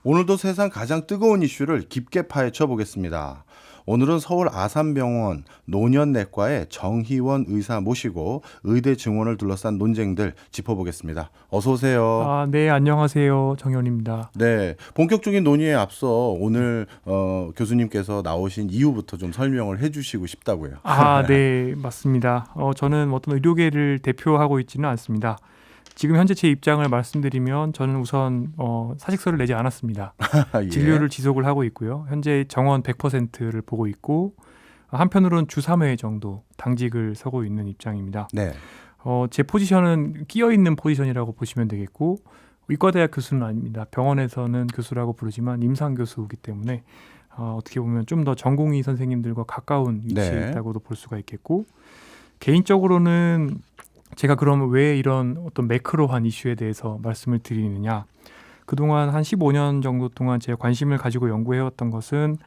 오늘도 세상 가장 뜨거운 이슈를 깊게 파헤쳐 보겠습니다. 오늘은 서울 아산병원 노년내과의 정희원 의사 모시고 의대 증원을 둘러싼 논쟁들 짚어보겠습니다. 어서 오세요. 네, 안녕하세요. 정현입니다. 네, 본격적인 논의에 앞서 오늘 교수님께서 나오신 이유부터 좀 설명을 해주시고 싶다고요. 네, 맞습니다. 저는 어떤 의료계를 대표하고 있지는 않습니다. 지금 현재 제 입장을 말씀드리면 저는 우선 사직서를 내지 않았습니다. 예. 진료를 지속을 하고 있고요. 현재 정원 100%를 보고 있고 한편으로는 주 3회 정도 당직을 서고 있는 입장입니다. 네. 제 포지션은 끼어있는 포지션이라고 보시면 되겠고 의과대학 교수는 아닙니다. 병원에서는 교수라고 부르지만 임상교수이기 때문에 어떻게 보면 좀 더 전공의 선생님들과 가까운 위치에 네. 있다고도 볼 수가 있겠고 개인적으로는 제가 그럼 왜 이런 어떤 매크로한 이슈에 대해서 말씀을 드리느냐. 그동안 한 15년 정도 동안 제가 관심을 가지고 연구해왔던 것은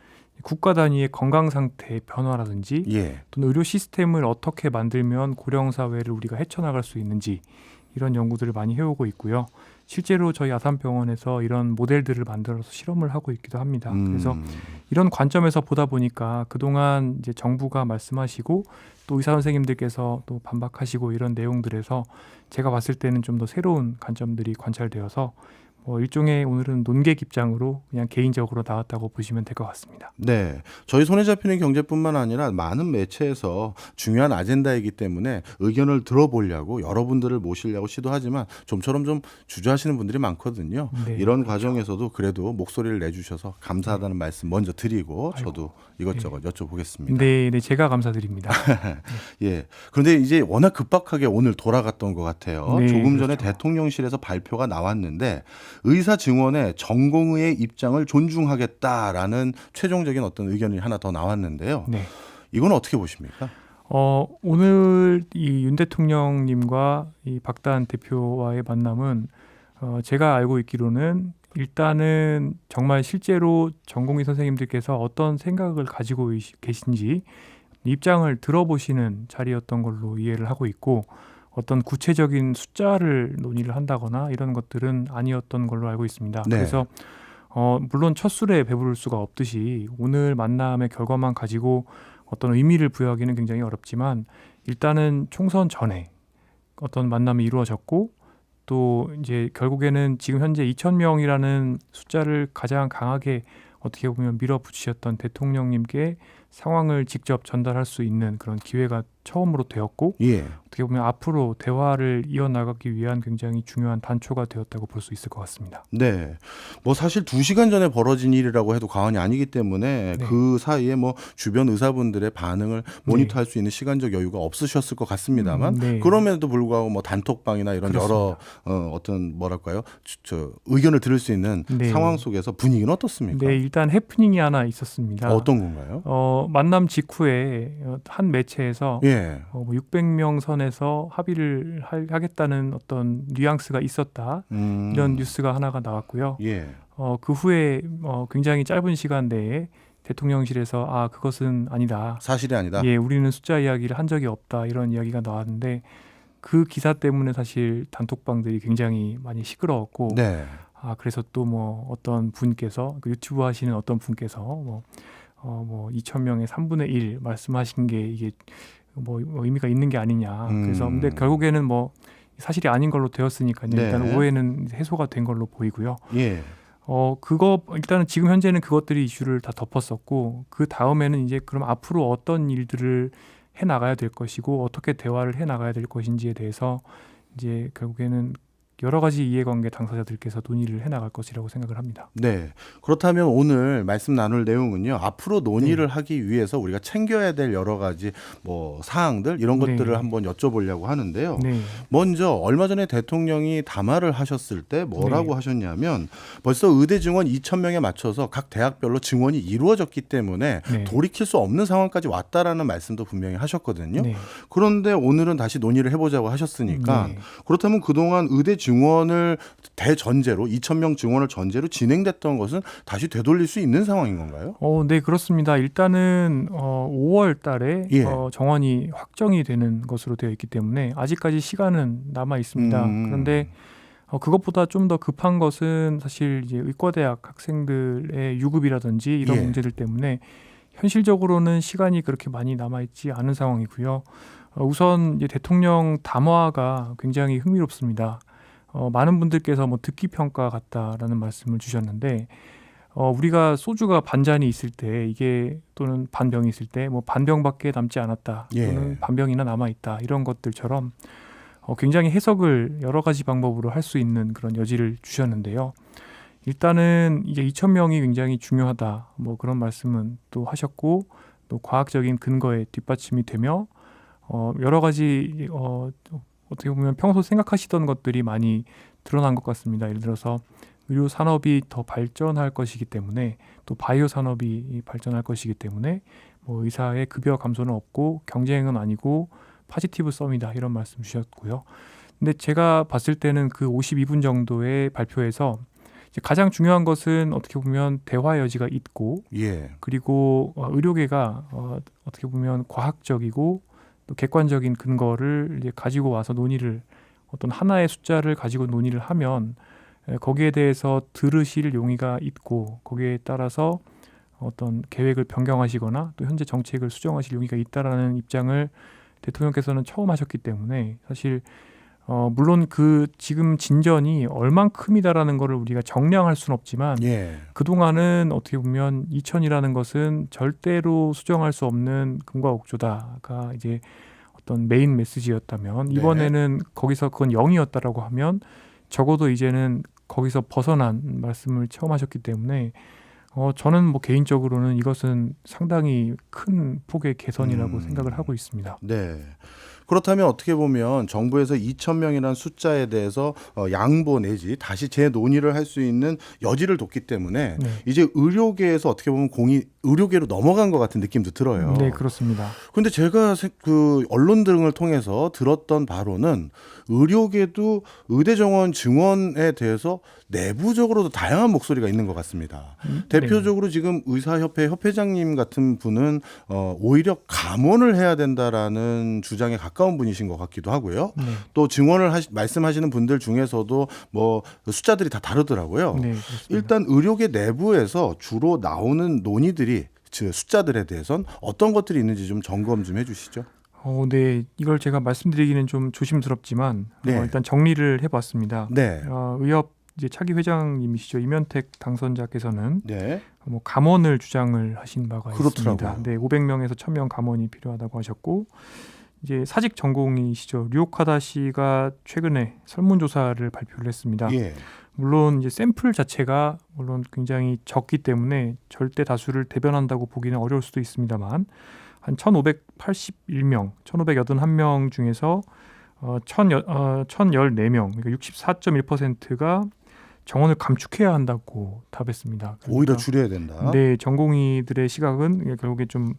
국가 단위의 건강 상태의 변화라든지 예. 또는 의료 시스템을 어떻게 만들면 고령 사회를 우리가 헤쳐나갈 수 있는지 이런 연구들을 많이 해오고 있고요. 실제로 저희 아산병원에서 이런 모델들을 만들어서 실험을 하고 있기도 합니다. 그래서 이런 관점에서 보다 보니까 그동안 이제 정부가 말씀하시고 또 의사 선생님들께서 또 반박하시고 이런 내용들에서 제가 봤을 때는 좀 더 새로운 관점들이 관찰되어서 일종의 오늘은 논객 입장으로 그냥 개인적으로 나왔다고 보시면 될 것 같습니다. 네, 저희 손에 잡히는 경제뿐만 아니라 많은 매체에서 중요한 아젠다이기 때문에 의견을 들어보려고 여러분들을 모시려고 시도하지만 좀처럼 좀 주저하시는 분들이 많거든요. 네, 이런 그렇죠. 과정에서도 그래도 목소리를 내주셔서 감사하다는 말씀 먼저 드리고 저도 이것저것 여쭤보겠습니다. 네, 제가 감사드립니다. 예. 그런데 이제 워낙 급박하게 오늘 돌아갔던 것 같아요. 네, 조금 전에 그렇죠. 대통령실에서 발표가 나왔는데 의사 증원에 전공의의 입장을 존중하겠다라는 최종적인 어떤 의견이 하나 더 나왔는데요. 네. 이건 어떻게 보십니까? 오늘 이 윤 대통령님과 이 박단 대표와의 만남은 제가 알고 있기로는 일단은 정말 실제로 전공의 선생님들께서 어떤 생각을 가지고 계신지 입장을 들어보시는 자리였던 걸로 이해를 하고 있고 어떤 구체적인 숫자를 논의를 한다거나 이런 것들은 아니었던 걸로 알고 있습니다. 네. 그래서 물론 첫 술에 배부를 수가 없듯이 오늘 만남의 결과만 가지고 어떤 의미를 부여하기는 굉장히 어렵지만 일단은 총선 전에 어떤 만남이 이루어졌고 또 이제 결국에는 지금 현재 2,000명이라는 숫자를 가장 강하게 어떻게 보면 밀어붙이셨던 대통령님께 상황을 직접 전달할 수 있는 그런 기회가 처음으로 되었고 예. 어떻게 보면 앞으로 대화를 이어나가기 위한 굉장히 중요한 단초가 되었다고 볼 수 있을 것 같습니다. 네. 뭐 사실 2시간 전에 벌어진 일이라고 해도 과언이 아니기 때문에 네. 그 사이에 뭐 주변 의사분들의 반응을 모니터할 수 있는 시간적 여유가 없으셨을 것 같습니다만 네. 그럼에도 불구하고 뭐 단톡방이나 이런 그렇습니다. 여러 어떤 뭐랄까요? 저 의견을 들을 수 있는 네. 상황 속에서 분위기는 어떻습니까? 네, 일단 해프닝이 하나 있었습니다. 어떤 건가요? 만남 직후에 한 매체에서 예. 600명 선에서 합의를 하겠다는 어떤 뉘앙스가 있었다. 이런 뉴스가 하나가 나왔고요. 예. 그 후에 굉장히 짧은 시간 내에 대통령실에서 그것은 아니다. 사실이 아니다. 예, 우리는 숫자 이야기를 한 적이 없다. 이런 이야기가 나왔는데 그 기사 때문에 사실 단톡방들이 굉장히 많이 시끄러웠고 네. 그래서 또 어떤 분께서 그 유튜브 하시는 어떤 분께서 2,000명의 3분의 1 말씀하신 게 이게 의미가 있는 게 아니냐. 그래서 근데 결국에는 사실이 아닌 걸로 되었으니까요. 네. 일단 오해는 해소가 된 걸로 보이고요. 예. 일단은 지금 현재는 그것들이 이슈를 다 덮었었고 그 다음에는 이제 그럼 앞으로 어떤 일들을 해 나가야 될 것이고 어떻게 대화를 해 나가야 될 것인지에 대해서 이제 결국에는 여러 가지 이해관계 당사자들께서 논의를 해나갈 것이라고 생각을 합니다. 네. 그렇다면 오늘 말씀 나눌 내용은요. 앞으로 논의를 하기 위해서 우리가 챙겨야 될 여러 가지 사항들 이런 것들을 한번 여쭤보려고 하는데요. 네. 먼저 얼마 전에 대통령이 담화를 하셨을 때 뭐라고 하셨냐면 벌써 의대 증원 2,000명에 맞춰서 각 대학별로 증원이 이루어졌기 때문에 돌이킬 수 없는 상황까지 왔다라는 말씀도 분명히 하셨거든요. 그런데 오늘은 다시 논의를 해보자고 하셨으니까 그렇다면 그동안 의대 증원을 대전제로 2,000명 증원을 전제로 진행됐던 것은 다시 되돌릴 수 있는 상황인 건가요? 네, 그렇습니다. 일단은 5월 달에 정원이 확정이 되는 것으로 되어 있기 때문에 아직까지 시간은 남아 있습니다. 그런데 그것보다 좀 더 급한 것은 사실 이제 의과대학 학생들의 유급이라든지 이런 예. 문제들 때문에 현실적으로는 시간이 그렇게 많이 남아있지 않은 상황이고요. 우선 이제 대통령 담화가 굉장히 흥미롭습니다. 많은 분들께서 뭐 듣기 평가 같다라는 말씀을 주셨는데 우리가 소주가 반잔이 있을 때 이게 또는 반병이 있을 때 뭐 반병밖에 남지 않았다 예. 또는 반병이나 남아 있다 이런 것들처럼 굉장히 해석을 여러 가지 방법으로 할 수 있는 그런 여지를 주셨는데요. 일단은 이제 2,000명이 굉장히 중요하다 뭐 그런 말씀은 또 하셨고 또 과학적인 근거에 뒷받침이 되며 여러 가지 어떻게 보면 평소 생각하시던 것들이 많이 드러난 것 같습니다. 예를 들어서 의료 산업이 더 발전할 것이기 때문에 또 바이오 산업이 발전할 것이기 때문에 뭐 의사의 급여 감소는 없고 경쟁은 아니고 파지티브 썸이다 이런 말씀 주셨고요. 근데 제가 봤을 때는 그 52분 정도의 발표에서 이제 가장 중요한 것은 어떻게 보면 대화 여지가 있고 예. 그리고 의료계가 어떻게 보면 과학적이고 또 객관적인 근거를 이제 가지고 와서 논의를 어떤 하나의 숫자를 가지고 논의를 하면 거기에 대해서 들으실 용의가 있고 거기에 따라서 어떤 계획을 변경하시거나 또 현재 정책을 수정하실 용의가 있다라는 입장을 대통령께서는 처음 하셨기 때문에 사실 물론 그 지금 진전이 얼만큼이다라는 것을 우리가 정량할 수는 없지만 예. 그동안은 어떻게 보면 2,000이라는 것은 절대로 수정할 수 없는 금과 옥조다가 이제 어떤 메인 메시지였다면 이번에는 거기서 그건 0이었다라고 하면 적어도 이제는 거기서 벗어난 말씀을 처음 하셨기 때문에 저는 뭐 개인적으로는 이것은 상당히 큰 폭의 개선이라고 생각을 하고 있습니다. 네. 그렇다면 어떻게 보면 정부에서 2,000명이라는 숫자에 대해서 양보 내지 다시 재논의를 할 수 있는 여지를 뒀기 때문에 네. 이제 의료계에서 어떻게 보면 공이 의료계로 넘어간 것 같은 느낌도 들어요. 네, 그렇습니다. 근데 제가 그 언론 등을 통해서 들었던 바로는 의료계도 의대 정원 증원에 대해서 내부적으로도 다양한 목소리가 있는 것 같습니다. 대표적으로 지금 의사협회 협회장님 같은 분은 오히려 감원을 해야 된다라는 주장에 가까운 분이신 것 같기도 하고요. 네. 또 증원을 말씀하시는 분들 중에서도 뭐 숫자들이 다 다르더라고요. 네, 그렇습니다. 일단 의료계 내부에서 주로 나오는 논의들이 숫자들에 대해선 어떤 것들이 있는지 좀 점검 좀 해주시죠. 네, 이걸 제가 말씀드리기는 좀 조심스럽지만 네. 일단 정리를 해봤습니다. 네. 의협 이제 차기 회장님이시죠 이면택 당선자께서는 네. 뭐 감원을 주장을 하신 바가 그렇더라고요. 있습니다. 네, 500명에서 1,000명 감원이 필요하다고 하셨고 이제 사직 전공이시죠 류오카다 씨가 최근에 설문조사를 발표를 했습니다. 예. 물론 이제 샘플 자체가 물론 굉장히 적기 때문에 절대 다수를 대변한다고 보기는 어려울 수도 있습니다만 한 1,581명, 1,581명 중에서 1,014명, 그러니까 64.1%가 정원을 감축해야 한다고 답했습니다. 그러니까 오히려 줄여야 된다. 네, 전공의들의 시각은 결국에 좀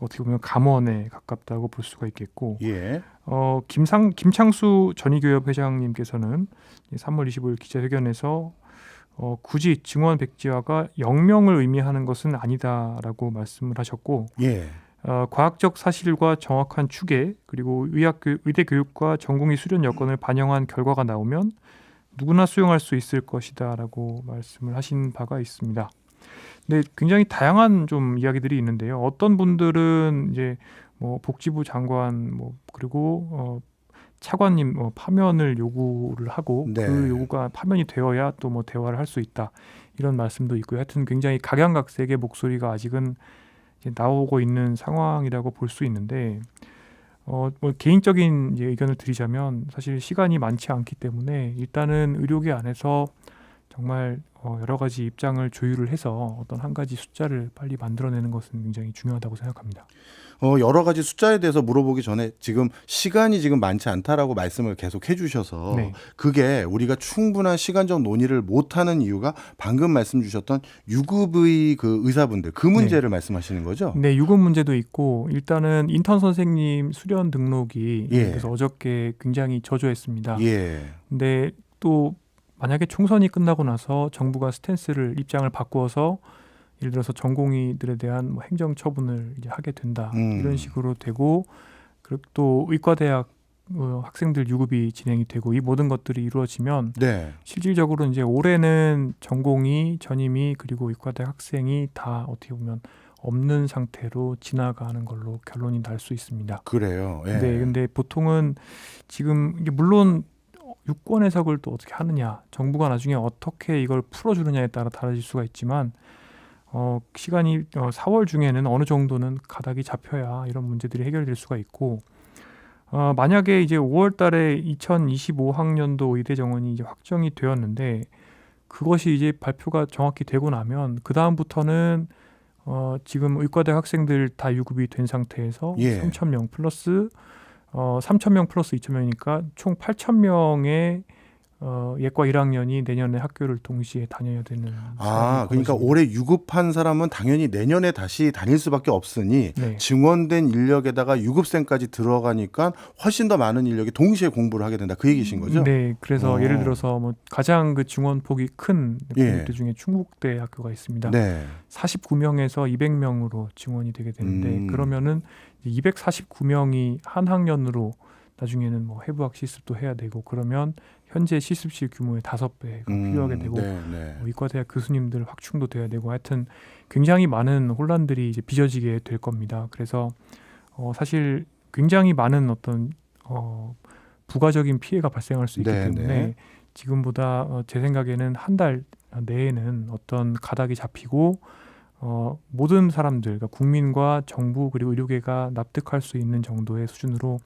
어떻게 보면 감원에 가깝다고 볼 수가 있겠고, 예. 김창수 전의교협 회장님께서는 3월 25일 기자회견에서 굳이 증원 백지화가 0명을 의미하는 것은 아니다라고 말씀을 하셨고, 예. 과학적 사실과 정확한 추계 그리고 의대 교육과 전공의 수련 여건을 반영한 결과가 나오면 누구나 수용할 수 있을 것이다라고 말씀을 하신 바가 있습니다. 근데 굉장히 다양한 좀 이야기들이 있는데요. 어떤 분들은 이제 뭐 복지부 장관 뭐 그리고 차관님 파면을 요구를 하고 네. 그 요구가 파면이 되어야 또 뭐 대화를 할 수 있다 이런 말씀도 있고요. 하여튼 굉장히 각양각색의 목소리가 아직은 이제 나오고 있는 상황이라고 볼 수 있는데 뭐 개인적인 이제 의견을 드리자면 사실 시간이 많지 않기 때문에 일단은 의료계 안에서 정말 여러 가지 입장을 조율을 해서 어떤 한 가지 숫자를 빨리 만들어내는 것은 굉장히 중요하다고 생각합니다. 여러 가지 숫자에 대해서 물어보기 전에 지금 시간이 지금 많지 않다라고 말씀을 계속 해주셔서 네. 그게 우리가 충분한 시간적 논의를 못하는 이유가 방금 말씀 주셨던 유급의 그 의사분들 그 문제를 말씀하시는 거죠? 네, 유급 문제도 있고 일단은 인턴 선생님 수련 등록이 그래서 어저께 굉장히 저조했습니다. 예. 근데 또 만약에 총선이 끝나고 나서 정부가 스탠스를 입장을 바꾸어서 예를 들어서 전공의들에 대한 뭐 행정 처분을 이제 하게 된다 이런 식으로 되고 그리고 또 의과대학 학생들 유급이 진행이 되고 이 모든 것들이 이루어지면 네. 실질적으로 이제 올해는 전공이 전임이 그리고 의과대 학생이 다 어떻게 보면 없는 상태로 지나가는 걸로 결론이 날 수 있습니다. 그래요. 예. 네, 근데 보통은 지금 이게 물론 유권 해석을 또 어떻게 하느냐, 정부가 나중에 어떻게 이걸 풀어주느냐에 따라 달라질 수가 있지만 시간이 4월 중에는 어느 정도는 가닥이 잡혀야 이런 문제들이 해결될 수가 있고 만약에 이제 5월 달에 2025학년도 의대 정원이 이제 확정이 되었는데 그것이 이제 발표가 정확히 되고 나면 그 다음부터는 지금 의과대 학생들 다 유급이 된 상태에서 예. 3,000명 플러스 3,000명 플러스 2,000명이니까 총 8,000명의 예과 1학년이 내년에 학교를 동시에 다녀야 되는 아, 상황이 그러니까 벌어집니다. 올해 유급한 사람은 당연히 내년에 다시 다닐 수밖에 없으니 네. 증원된 인력에다가 유급생까지 들어가니까 훨씬 더 많은 인력이 동시에 공부를 하게 된다. 그 얘기신 거죠? 네, 그래서 예를 어. 들어서 뭐 가장 그 증원폭이 큰 예. 공립대 중에 충북대 학교가 있습니다. 네. 49명에서 200명으로 증원이 되게 되는데 음. 그러면은 249명이 한 학년으로 나중에는 뭐 해부학 실습도 해야 되고 그러면 현재 실습실 규모의 5배가 필요하게 되고 네, 네. 뭐 의과대학 교수님들 확충도 돼야 되고 하여튼 굉장히 많은 혼란들이 이제 빚어지게 될 겁니다. 그래서 사실 굉장히 많은 어떤 부가적인 피해가 발생할 수 있기 네, 때문에 네. 지금보다 제 생각에는 한 달 내에는 어떤 가닥이 잡히고 모든 사람들, 그러니까 국민과 정부 그리고 의료계가 납득할 수 있는 정도의 수준으로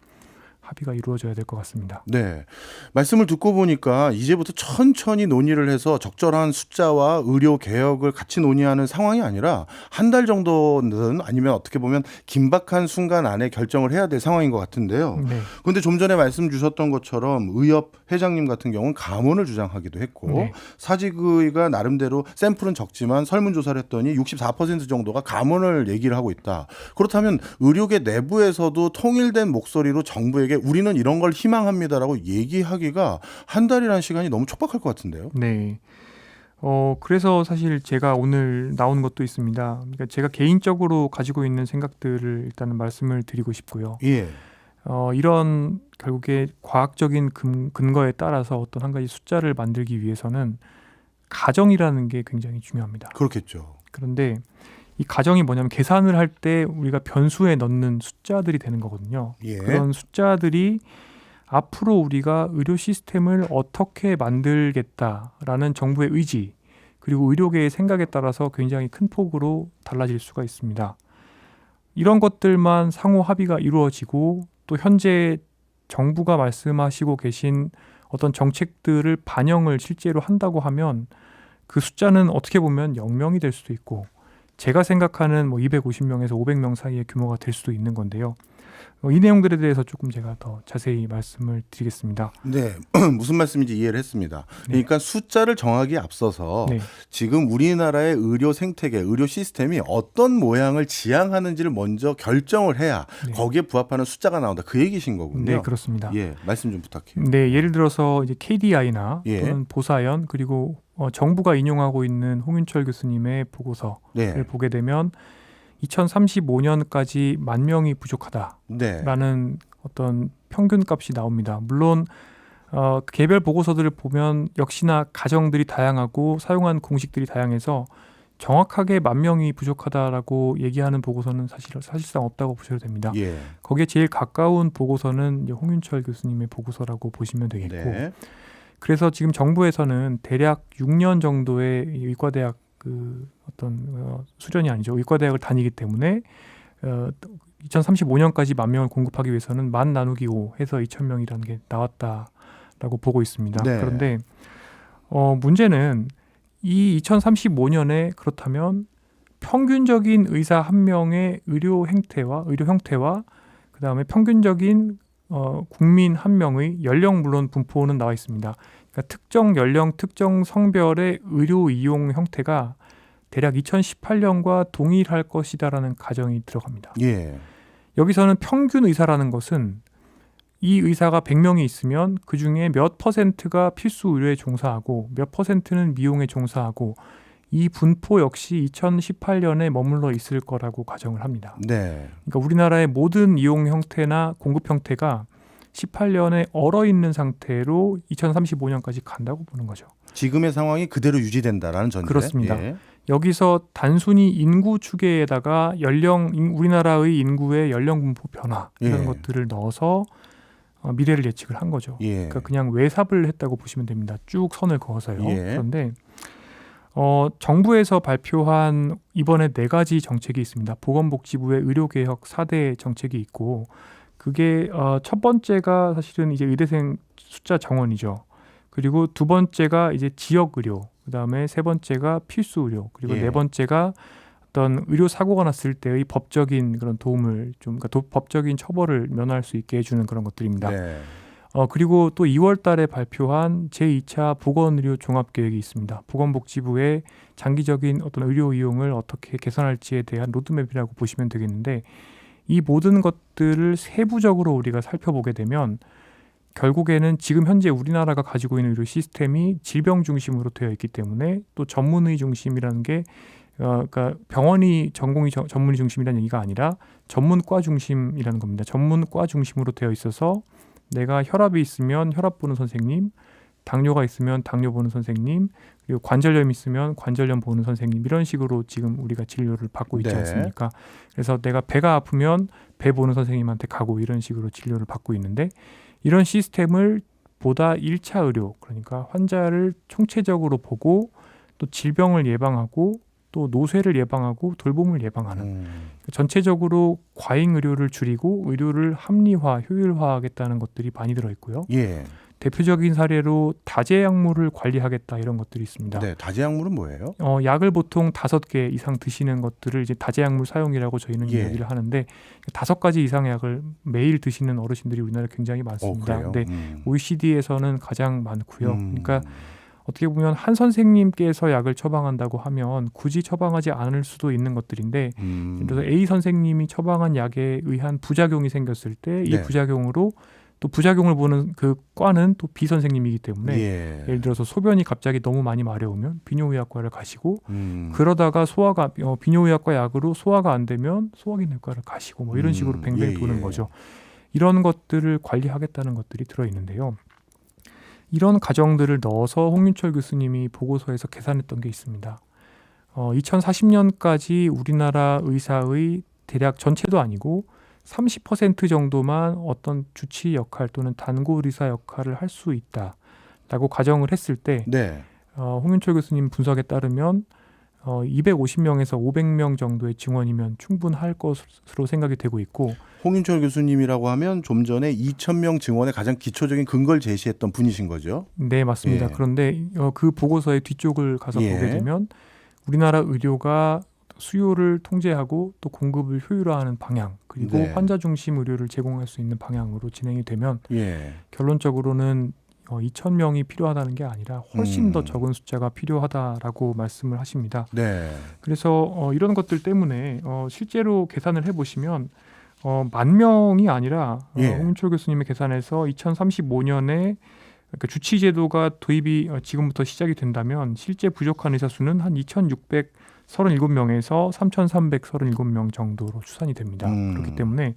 합의가 이루어져야 될 것 같습니다. 네. 말씀을 듣고 보니까 이제부터 천천히 논의를 해서 적절한 숫자와 의료 개혁을 같이 논의하는 상황이 아니라 한 달 정도는 아니면 어떻게 보면 긴박한 순간 안에 결정을 해야 될 상황인 것 같은데요. 네. 그런데 좀 전에 말씀 주셨던 것처럼 의협 회장님 같은 경우는 감원을 주장하기도 했고 네. 사직의가 나름대로 샘플은 적지만 설문조사를 했더니 64% 정도가 감원을 얘기를 하고 있다. 그렇다면 의료계 내부에서도 통일된 목소리로 정부에게 우리는 이런 걸 희망합니다라고 얘기하기가 한 달이라는 시간이 너무 촉박할 것 같은데요. 네. 그래서 사실 제가 오늘 나온 것도 있습니다. 그러니까 제가 개인적으로 가지고 있는 생각들을 일단은 말씀을 드리고 싶고요. 예. 이런 결국에 과학적인 근거에 따라서 어떤 한 가지 숫자를 만들기 위해서는 가정이라는 게 굉장히 중요합니다. 그렇겠죠. 그런데 이 가정이 뭐냐면 계산을 할 때 우리가 변수에 넣는 숫자들이 되는 거거든요. 예. 그런 숫자들이 앞으로 우리가 의료 시스템을 어떻게 만들겠다라는 정부의 의지 그리고 의료계의 생각에 따라서 굉장히 큰 폭으로 달라질 수가 있습니다. 이런 것들만 상호 합의가 이루어지고 또 현재 정부가 말씀하시고 계신 어떤 정책들을 반영을 실제로 한다고 하면 그 숫자는 어떻게 보면 0명이 될 수도 있고 제가 생각하는 뭐 250명에서 500명 사이의 규모가 될 수도 있는 건데요. 이 내용들에 대해서 조금 제가 더 자세히 말씀을 드리겠습니다. 네, 무슨 말씀인지 이해를 했습니다. 그러니까 숫자를 정하기에 앞서서 네. 지금 우리나라의 의료 생태계, 의료 시스템이 어떤 모양을 지향하는지를 먼저 결정을 해야 네. 거기에 부합하는 숫자가 나온다. 그 얘기신 거군요. 네, 그렇습니다. 예, 말씀 좀 부탁해요. 네, 예를 들어서 이제 KDI나 예. 또는 보사연 그리고 정부가 인용하고 있는 홍윤철 교수님의 보고서를 네, 보게 되면 2035년까지 10,000명이 부족하다라는 네, 어떤 평균값이 나옵니다. 물론 개별 보고서들을 보면 역시나 가정들이 다양하고 사용한 공식들이 다양해서 정확하게 10,000명이 부족하다라고 얘기하는 보고서는 사실상 없다고 보셔도 됩니다. 예, 거기에 제일 가까운 보고서는 이제 홍윤철 교수님의 보고서라고 보시면 되겠고 네, 그래서 지금 정부에서는 대략 6년 정도의 의과대학 그 어떤 수련이 아니죠. 의과대학을 다니기 때문에 2035년까지 10,000명을 공급하기 위해서는 만 나누기 5 해서 2,000명이라는 게 나왔다라고 보고 있습니다. 네. 그런데 문제는 이 2035년에 그렇다면 평균적인 의사 한 명의 의료 형태와 그다음에 평균적인 국민 한 명의 연령 물론 분포는 나와 있습니다. 그러니까 특정 연령, 특정 성별의 의료 이용 형태가 대략 2018년과 동일할 것이다라는 가정이 들어갑니다. 예, 여기서는 평균 의사라는 것은 이 의사가 100명이 있으면 그중에 몇 퍼센트가 필수 의료에 종사하고 몇 퍼센트는 미용에 종사하고 이 분포 역시 2018년에 머물러 있을 거라고 가정을 합니다. 네, 그러니까 우리나라의 모든 이용 형태나 공급 형태가 18년에 얼어 있는 상태로 2035년까지 간다고 보는 거죠. 지금의 상황이 그대로 유지된다라는 전제. 그렇습니다. 예. 여기서 단순히 인구 추계에다가 우리나라의 인구의 연령 분포 변화 이런 예. 것들을 넣어서 미래를 예측을 한 거죠. 예. 그러니까 그냥 외삽을 했다고 보시면 됩니다. 쭉 선을 그어서요. 예. 그런데 정부에서 발표한 이번에 4가지 정책이 있습니다. 보건복지부의 의료개혁 4대 정책이 있고 그게 첫 번째가 사실은 이제 의대생 숫자 정원이죠. 그리고 두 번째가 이제 지역 의료, 그다음에 세 번째가 필수 의료, 그리고 예. 네 번째가 어떤 의료 사고가 났을 때의 법적인 그런 도움을 좀 그러니까 법적인 처벌을 면할 수 있게 해주는 그런 것들입니다. 네. 그리고 또 2월 달에 발표한 제2차 보건의료 종합계획이 있습니다. 보건복지부의 장기적인 어떤 의료 이용을 어떻게 개선할지에 대한 로드맵이라고 보시면 되겠는데 이 모든 것들을 세부적으로 우리가 살펴보게 되면 결국에는 지금 현재 우리나라가 가지고 있는 의료 시스템이 질병 중심으로 되어 있기 때문에 또 전문의 중심이라는 게 그러니까 병원이 전문의 중심이라는 얘기가 아니라 전문과 중심이라는 겁니다. 전문과 중심으로 되어 있어서 내가 혈압이 있으면 혈압 보는 선생님, 당뇨가 있으면 당뇨 보는 선생님, 그리고 관절염 있으면 관절염 보는 선생님 이런 식으로 지금 우리가 진료를 받고 있지 네. 않습니까? 그래서 내가 배가 아프면 배 보는 선생님한테 가고 이런 식으로 진료를 받고 있는데 이런 시스템을 보다 1차 의료, 그러니까 환자를 총체적으로 보고 또 질병을 예방하고 또 노쇠를 예방하고 돌봄을 예방하는 전체적으로 과잉 의료를 줄이고 의료를 합리화, 효율화하겠다는 것들이 많이 들어있고요. 예. 대표적인 사례로 다제약물을 관리하겠다 이런 것들이 있습니다. 네. 다제약물은 뭐예요? 약을 보통 5개 이상 드시는 것들을 이제 다제약물 사용이라고 저희는 예. 이야기를 하는데 5가지 이상의 약을 매일 드시는 어르신들이 우리나라에 굉장히 많습니다. 그래요? 근데 OECD에서는 가장 많고요. 그러니까 음. 어떻게 보면 한 선생님께서 약을 처방한다고 하면 굳이 처방하지 않을 수도 있는 것들인데 그래서 A 선생님이 처방한 약에 의한 부작용이 생겼을 때 이 네. 부작용으로 또 부작용을 보는 그 과는 또 B 선생님이기 때문에 예. 예를 들어서 소변이 갑자기 너무 많이 마려우면 비뇨의학과를 가시고 음. 그러다가 비뇨의학과 약으로 소화가 안 되면 소화기내과를 가시고 뭐 이런 식으로 뱅뱅 예, 도는 예. 거죠. 이런 것들을 관리하겠다는 것들이 들어있는데요. 이런 과정들을 넣어서 홍윤철 교수님이 보고서에서 계산했던 게 있습니다. 2040년까지 우리나라 의사의 대략 전체도 아니고 30% 정도만 어떤 주치 역할 또는 단골 의사 역할을 할 수 있다라고 가정을 했을 때 네. 홍윤철 교수님 분석에 따르면 250명에서 500명 정도의 증원이면 충분할 것으로 생각이 되고 있고 홍윤철 교수님이라고 하면 좀 전에 2,000명 증원의 가장 기초적인 근거를 제시했던 분이신 거죠. 네, 맞습니다. 예. 그런데 그 보고서의 뒤쪽을 가서 예. 보게 되면 우리나라 의료가 수요를 통제하고 또 공급을 효율화하는 방향 그리고 네. 환자 중심 의료를 제공할 수 있는 방향으로 진행이 되면 예. 결론적으로는 2,000명이 필요하다는 게 아니라 훨씬 더 적은 숫자가 필요하다라고 말씀을 하십니다. 네. 그래서 이런 것들 때문에 실제로 계산을 해보시면 10,000명이 아니라 예. 홍윤철 교수님의 계산에서 2035년에 그러니까 주치제도가 도입이 지금부터 시작이 된다면 실제 부족한 의사 수는 한 2,637명에서 3,337명 정도로 추산이 됩니다. 그렇기 때문에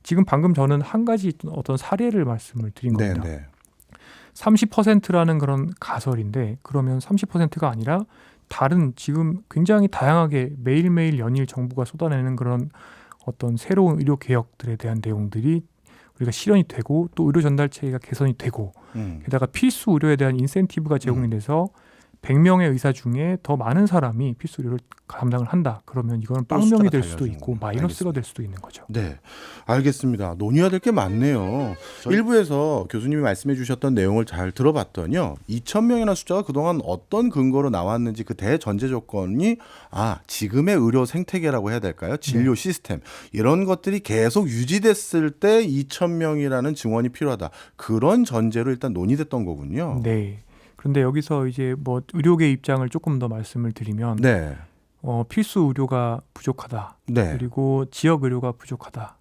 지금 방금 저는 한 가지 어떤 사례를 말씀을 드린 겁니다. 네. 30%라는 그런 가설인데 그러면 30%가 아니라 다른 지금 굉장히 다양하게 매일매일 연일 정부가 쏟아내는 그런 어떤 새로운 의료 개혁들에 대한 내용들이 우리가 실현이 되고 또 의료 전달 체계가 개선이 되고 게다가 필수 의료에 대한 인센티브가 제공이 돼서 100명의 의사 중에 더 많은 사람이 필수 의료를 감당을 한다. 그러면 이거는 빵명이 될 수도 있고 마이너스가 될 수도 있는 거죠. 네, 알겠습니다. 논의해야 될 게 많네요. 일부에서 교수님이 말씀해 주셨던 내용을 잘 들어봤더니요. 2,000명이라는 숫자가 그동안 어떤 근거로 나왔는지 그 대전제 조건이 지금의 의료 생태계라고 해야 될까요? 진료 시스템 이런 것들이 계속 유지됐을 때 2,000명이라는 증원이 필요하다. 그런 전제로 일단 논의됐던 거군요. 네. 그런데 여기서 이제 뭐 의료계 입장을 조금 더 말씀을 드리면 네. 필수 의료가 부족하다. 네. 그리고 지역 의료가 부족하다.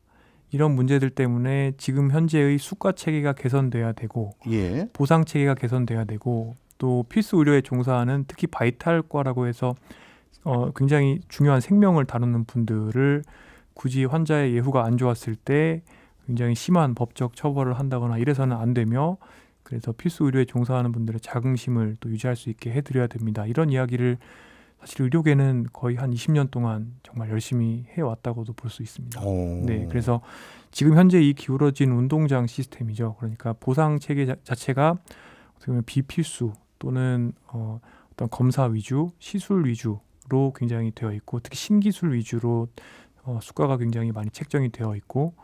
이런 문제들 때문에 지금 현재의 수가 체계가 개선돼야 되고 예. 보상 체계가 개선돼야 되고 또 필수 의료에 종사하는 특히 바이탈과라고 해서 굉장히 중요한 생명을 다루는 분들을 굳이 환자의 예후가 안 좋았을 때 굉장히 심한 법적 처벌을 한다거나 이래서는 안 되며 그래서 필수 의료에 종사하는 분들의 자긍심을 또 유지할 수 있게 해드려야 됩니다. 이런 이야기를 사실 의료계는 거의 한 20년 동안 정말 열심히 해왔다고도 볼 수 있습니다. 네, 그래서 지금 현재 이 기울어진 운동장 시스템이죠. 그러니까 보상 체계 자체가 어떻게 보면 비필수 또는 어떤 검사 위주, 시술 위주로 굉장히 되어 있고 특히 신기술 위주로 수가가 굉장히 많이 책정이 되어 있고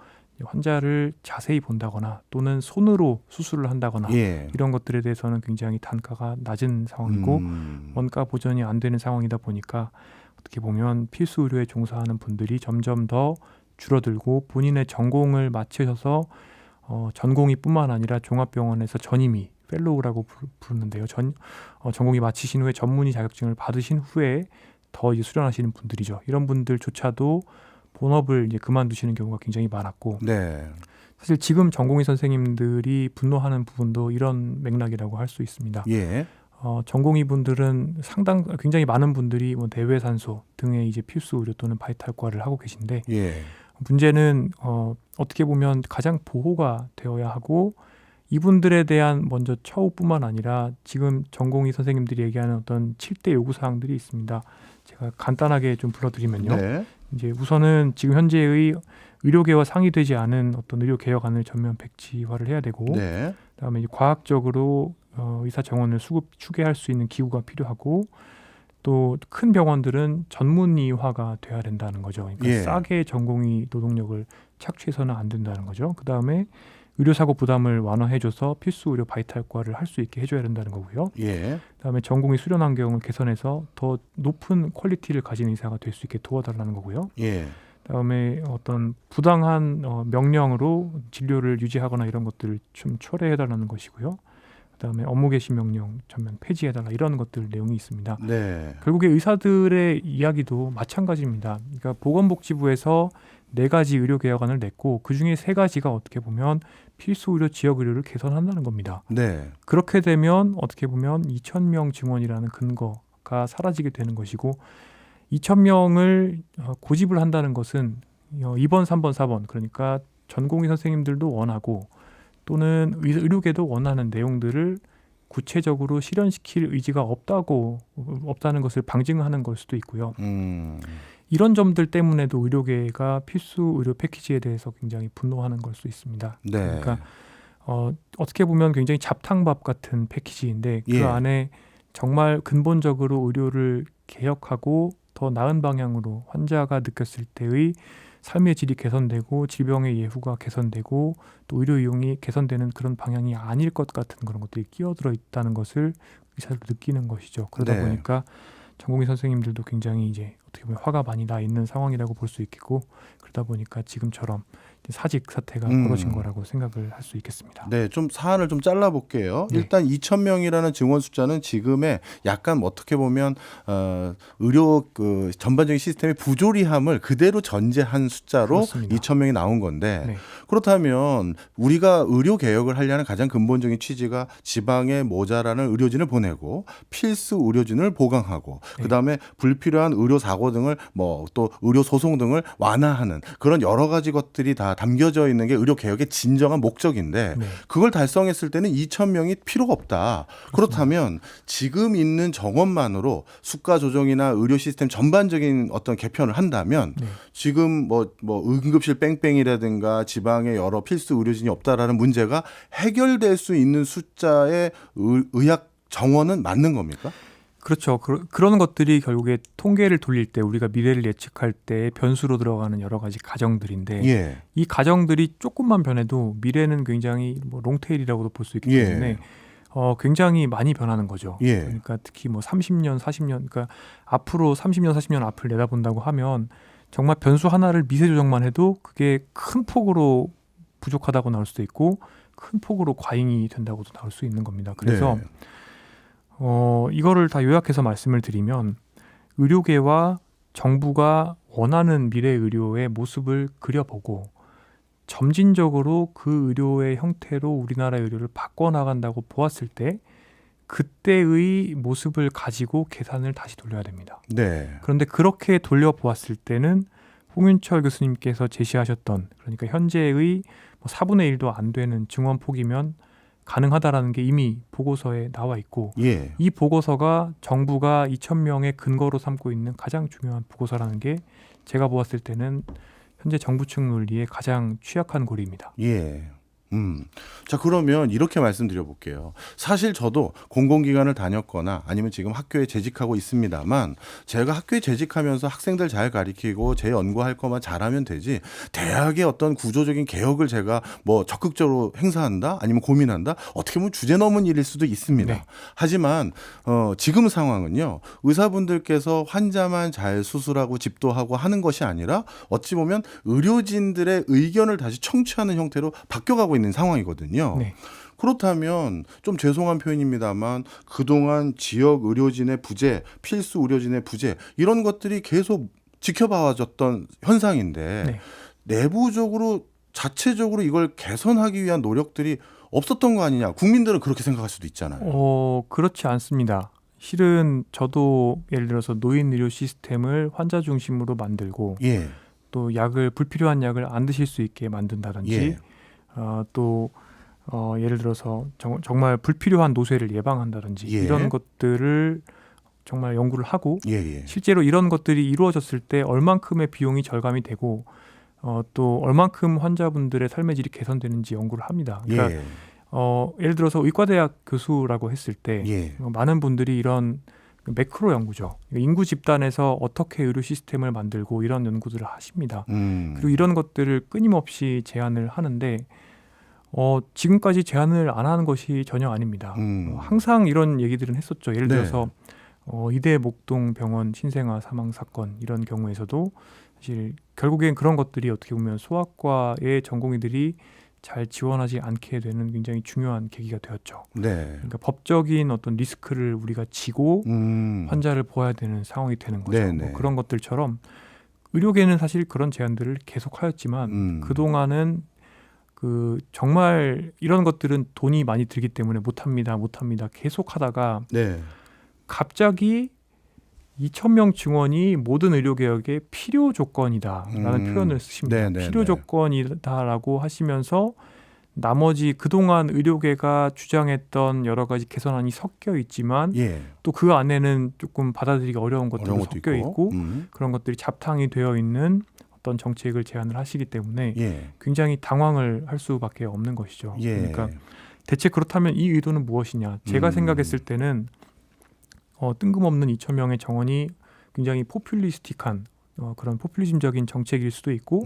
환자를 자세히 본다거나 또는 손으로 수술을 한다거나 이런 것들에 대해서는 굉장히 단가가 낮은 상황이고 원가 보전이 안 되는 상황이다 보니까 어떻게 보면 필수 의료에 종사하는 분들이 점점 더 줄어들고 본인의 전공을 마치셔서 전공의뿐만 아니라 종합병원에서 전임의 펠로우라고 부르는데요. 전공의 마치신 후에 전문의 자격증을 받으신 후에 더 이제 수련하시는 분들이죠. 이런 분들조차도 본업을 이제 그만두시는 경우가 굉장히 많았고, 사실 지금 전공의 선생님들이 분노하는 부분도 이런 맥락이라고 할 수 있습니다. 전공의 분들은 굉장히 많은 분들이 뭐 대외산소 등의 이제 필수 의료 또는 바이탈과를 하고 계신데, 문제는 어떻게 보면 가장 보호가 되어야 하고 이분들에 대한 먼저 처우뿐만 아니라 지금 전공의 선생님들이 얘기하는 어떤 7대 요구사항들이 있습니다. 제가 간단하게 좀 불러드리면요. 이제 우선은 지금 현재의 의료계와 상의되지 않은 어떤 의료 개혁안을 전면 백지화를 해야 되고, 그다음에 이제 과학적으로 의사 정원을 추계할 수 있는 기구가 필요하고, 또 큰 병원들은 전문의화가 돼야 된다는 거죠. 그러니까 싸게 전공의 노동력을 착취해서는 안 된다는 거죠. 그다음에 의료사고 부담을 완화해줘서 필수 의료 바이탈과를 할 수 있게 해줘야 된다는 거고요. 그다음에 전공의 수련 환경을 개선해서 더 높은 퀄리티를 가진 의사가 될 수 있게 도와달라는 거고요. 그다음에 어떤 부당한 명령으로 진료를 유지하거나 이런 것들을 좀 철회해달라는 것이고요. 그다음에 업무 개시 명령 전면 폐지해달라 이런 것들 내용이 있습니다. 결국에 의사들의 이야기도 마찬가지입니다. 그러니까 보건복지부에서 4가지 의료개혁안을 냈고 그중에 3가지가 어떻게 보면 필수 의료 지역 의료를 개선한다는 겁니다. 그렇게 되면 어떻게 보면 2,000명 증원이라는 근거가 사라지게 되는 것이고 2,000명을 고집을 한다는 것은 2번, 3번, 4번 그러니까 전공의 선생님들도 원하고 또는 의료계도 원하는 내용들을 구체적으로 실현시킬 의지가 없다는 것을 방증하는 걸 수도 있고요. 이런 점들 때문에도 의료계가 필수 의료 패키지에 대해서 굉장히 분노하는 걸 수 있습니다. 그러니까 어떻게 보면 굉장히 잡탕밥 같은 패키지인데 그 안에 정말 근본적으로 의료를 개혁하고 더 나은 방향으로 환자가 느꼈을 때의 삶의 질이 개선되고 질병의 예후가 개선되고 또 의료 이용이 개선되는 그런 방향이 아닐 것 같은 그런 것들이 끼어들어 있다는 것을 의사들도 느끼는 것이죠. 그러다 보니까 전공의 선생님들도 굉장히 이제 어떻게 보면 화가 많이 나 있는 상황이라고 볼 수 있겠고 그러다 보니까 지금처럼 사직 사태가 벌어진 거라고 생각을 할 수 있겠습니다. 좀 사안을 좀 잘라볼게요. 일단 2,000명이라는 증원 숫자는 지금의 약간 어떻게 보면 의료 그 전반적인 시스템의 부조리함을 그대로 전제한 숫자로 2,000명이 나온 건데 그렇다면 우리가 의료 개혁을 하려는 가장 근본적인 취지가 지방에 모자라는 의료진을 보내고 필수 의료진을 보강하고 그다음에 불필요한 의료 사고 등을 뭐 또 의료 소송 등을 완화하는 그런 여러 가지 것들이 다 담겨져 있는 게 의료 개혁의 진정한 목적인데 그걸 달성했을 때는 2,000명이 필요가 없다. 그렇다면 지금 있는 정원만으로 수가 조정이나 의료 시스템 전반적인 어떤 개편을 한다면 지금 뭐 응급실 뺑뺑이라든가 지방에 여러 필수 의료진이 없다라는 문제가 해결될 수 있는 숫자의 의학 정원은 맞는 겁니까? 그렇죠. 그런 것들이 결국에 통계를 돌릴 때 우리가 미래를 예측할 때 변수로 들어가는 여러 가지 가정들인데 이 가정들이 조금만 변해도 미래는 굉장히 뭐 롱테일이라고도 볼 수 있기 때문에 굉장히 많이 변하는 거죠. 그러니까 특히 뭐 30년, 40년, 그러니까 앞으로 30년, 40년 앞을 내다본다고 하면 정말 변수 하나를 미세 조정만 해도 그게 큰 폭으로 부족하다고 나올 수도 있고 큰 폭으로 과잉이 된다고도 나올 수 있는 겁니다. 그래서 이거를 다 요약해서 말씀을 드리면 의료계와 정부가 원하는 미래 의료의 모습을 그려보고 점진적으로 그 의료의 형태로 우리나라의 의료를 바꿔나간다고 보았을 때 그때의 모습을 가지고 계산을 다시 돌려야 됩니다. 그런데 그렇게 돌려보았을 때는 홍윤철 교수님께서 제시하셨던 그러니까 현재의 뭐 4분의 1도 안 되는 증원 폭이면 가능하다라는 게 이미 보고서에 나와 있고 예. 이 보고서가 정부가 2,000명의 근거로 삼고 있는 가장 중요한 보고서라는 게 제가 보았을 때는 현재 정부 측 논리의 가장 취약한 고리입니다. 예. 자, 그러면 이렇게 말씀드려 볼게요. 사실 저도 공공기관을 다녔거나 아니면 지금 학교에 재직하고 있습니다만 제가 학교에 재직하면서 학생들 잘 가르치고 제 연구할 것만 잘하면 되지 대학의 어떤 구조적인 개혁을 제가 뭐 적극적으로 행사한다 아니면 고민한다 어떻게 보면 주제 넘은 일일 수도 있습니다. 네. 하지만 지금 상황은요. 의사분들께서 환자만 잘 수술하고 집도하고 하는 것이 아니라 어찌 보면 의료진들의 의견을 다시 청취하는 형태로 바뀌어가고 있는 상황이거든요. 네. 그렇다면 좀 죄송한 표현입니다만 그동안 지역 의료진의 부재, 필수 의료진의 부재 이런 것들이 계속 지켜봐왔던 현상인데 네. 내부적으로 자체적으로 이걸 개선하기 위한 노력들이 없었던 거 아니냐. 국민들은 그렇게 생각할 수도 있잖아요. 그렇지 않습니다. 실은 저도 예를 들어서 노인 의료 시스템을 환자 중심으로 만들고 예. 또 불필요한 약을 안 드실 수 있게 만든다든지 예. 예를 들어서 정말 불필요한 노쇠를 예방한다든지 예. 이런 것들을 정말 연구를 하고 예. 실제로 이런 것들이 이루어졌을 때 얼만큼의 비용이 절감이 되고 또 얼만큼 환자분들의 삶의 질이 개선되는지 연구를 합니다. 그러니까 예. 예를 들어서 의과대학 교수라고 했을 때 예. 많은 분들이 이런 매크로 연구죠. 인구 집단에서 어떻게 의료 시스템을 만들고 이런 연구들을 하십니다. 그리고 이런 것들을 끊임없이 제안을 하는데 지금까지 제안을 안 하는 것이 전혀 아닙니다. 항상 이런 얘기들은 했었죠. 예를 들어서 이대 목동병원 신생아 사망 사건 이런 경우에서도 사실 결국엔 그런 것들이 어떻게 보면 소아과의 전공의들이 잘 지원하지 않게 되는 굉장히 중요한 계기가 되었죠. 네. 그러니까 법적인 어떤 리스크를 우리가 지고 환자를 보아야 되는 상황이 되는 거죠. 뭐 그런 것들처럼 의료계는 사실 그런 제안들을 계속하였지만 그동안은 정말 이런 것들은 돈이 많이 들기 때문에 못합니다 계속하다가 네. 갑자기 2,000명 증원이 모든 의료개혁의 필요 조건이다라는 표현을 쓰십니다. 필요 조건이다라고 하시면서 나머지 그동안 의료계가 주장했던 여러 가지 개선안이 섞여 있지만 또 그 안에는 조금 받아들이기 어려운 것들도 섞여 있고 그런 것들이 잡탕이 되어 있는 어떤 정책을 제안을 하시기 때문에 굉장히 당황을 할 수밖에 없는 것이죠. 그러니까 대체 그렇다면 이 의도는 무엇이냐? 제가 생각했을 때는 뜬금없는 2,000명의 정원이 굉장히 포퓰리스틱한 그런 포퓰리즘적인 정책일 수도 있고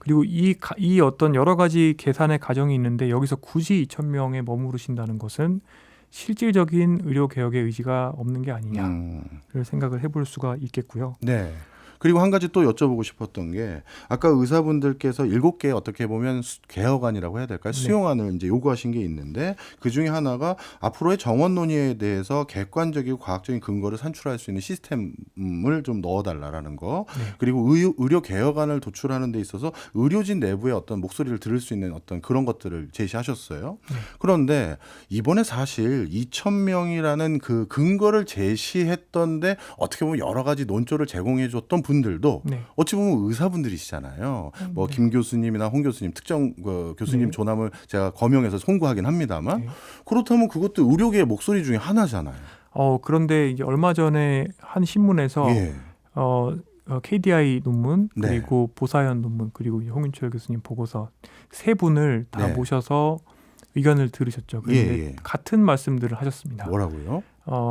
그리고 이 어떤 여러 가지 계산의 과정이 있는데 여기서 굳이 2,000명에 머무르신다는 것은 실질적인 의료 개혁의 의지가 없는 게 아니냐를 생각을 해볼 수가 있겠고요. 네. 그리고 한 가지 또 여쭤보고 싶었던 게 아까 의사분들께서 7개 어떻게 보면 개혁안이라고 해야 될까요? 수용안을 이제 요구하신 게 있는데 그 중에 하나가 앞으로의 정원 논의에 대해서 객관적이고 과학적인 근거를 산출할 수 있는 시스템을 좀 넣어달라라는 거. 그리고 의료 개혁안을 도출하는 데 있어서 의료진 내부의 어떤 목소리를 들을 수 있는 어떤 그런 것들을 제시하셨어요. 그런데 이번에 사실 2,000명이라는 그 근거를 제시했던데 어떻게 보면 여러 가지 논조를 제공해줬던 분들도 어찌 보면 의사분들이시잖아요. 뭐 김 교수님이나 홍 교수님 특정 교수님 조남을 제가 거명해서 송구하긴 합니다만 그렇다면 그것도 의료계의 목소리 중에 하나잖아요. 그런데 이제 얼마 전에 한 신문에서 KDI 논문 그리고 보사연 논문 그리고 홍윤철 교수님 보고서 세 분을 다 모셔서 의견을 들으셨죠. 그런데 같은 말씀들을 하셨습니다. 뭐라고요?